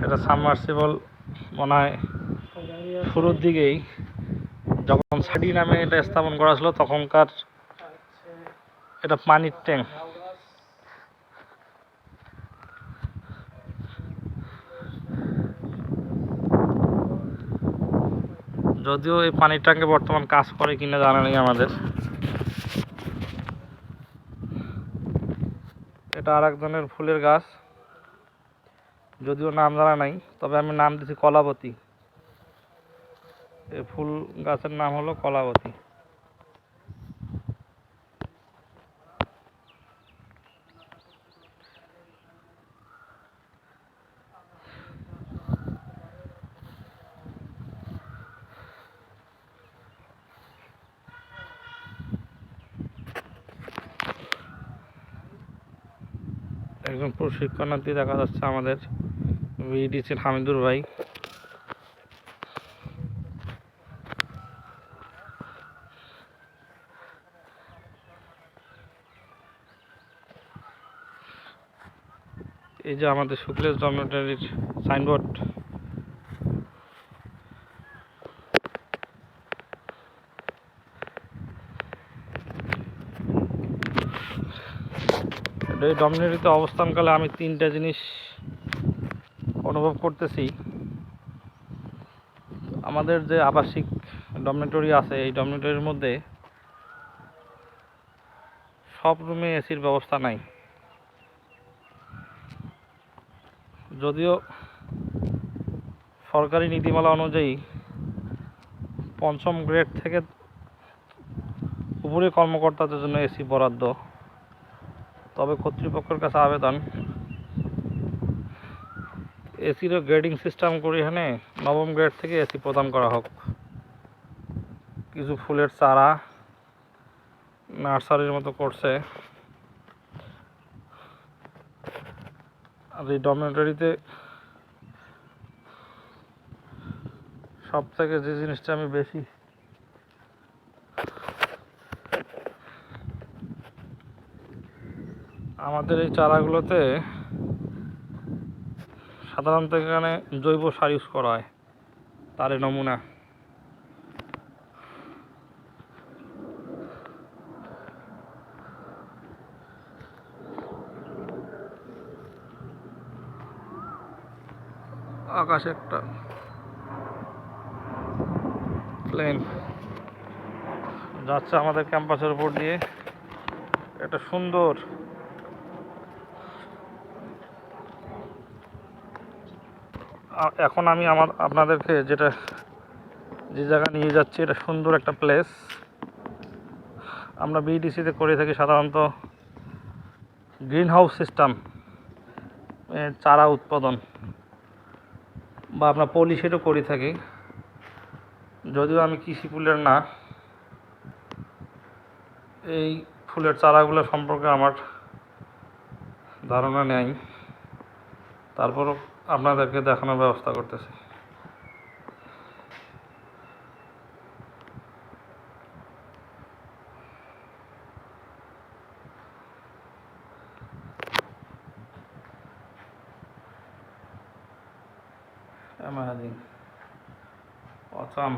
এটা সাবমার্সিবল মনে হয় শুরুর দিকেই যখন সাডি নামে এটা স্থাপন করা ছিল তখনকার এটা পানির ট্যাঙ্ক। যদিও এই পানির ট্যাঙ্কে বর্তমান কাজ করে কিনা জানা নেই আমাদের। এটা আর একজনের ফুলের গাছ, যদিও নাম জানা নাই, তবে আমি নাম দিছি কলাবতী। এই ফুল গাছের নাম হলো কলাবতী। একজন প্রশিক্ষণার্থী দেখা যাচ্ছে আমাদের বিডিসির হামিদুর ভাই। এই যে আমাদের শুক্লেশ ডরমিটরির সাইনবোর্ড। এই ডরমিটরিতে অবস্থানকালে আমি তিনটা জিনিস অনুভব করতেছি। আমাদের যে আবাসিক ডরমিটরি আছে, এই ডরমিটরির মধ্যে সব রুমে এসির ব্যবস্থা নাই। যদিও সরকারি নীতিমালা অনুযায়ী পঞ্চম গ্রেড থেকে উপরে কর্মকর্তাদের জন্য এসি বরাদ্দ, তবে কর্তৃপক্ষের কাছে আবেদন এসিরও গ্রেডিং সিস্টেম করে এখানে নবম গ্রেড থেকে এসি প্রদান করা হোক। কিছু ফুলের চারা নার্সারির মতো করছে। আর এই ডরমিটরিতে সব থেকে যে জিনিসটা আমি বেশি আমাদের এই চারাগুলোতে সাধারণত এখানে জৈব সার ইউজ করা হয়, তার নমুনা। আকাশে একটা প্লেন যাচ্ছে আমাদের ক্যাম্পাসের উপর দিয়ে। এটা সুন্দর। এখন আমি আপনাদেরকে যে জায়গা নিয়ে যাচ্ছি, এটা সুন্দর একটা প্লেস। আমরা বিডিসিতে করে থাকি সাধারণত গ্রিন হাউস সিস্টেম, চারা উৎপাদন, বা আমরা পলিশেডও করে থাকি। যদিও আমি কৃষি ফুলের না, এই ফুলের চারাগুলো সম্পর্কে আমার ধারণা নেই, তারপরও আপনাদেরকে দেখানোর ব্যবস্থা করতেছি। Amazing, awesome.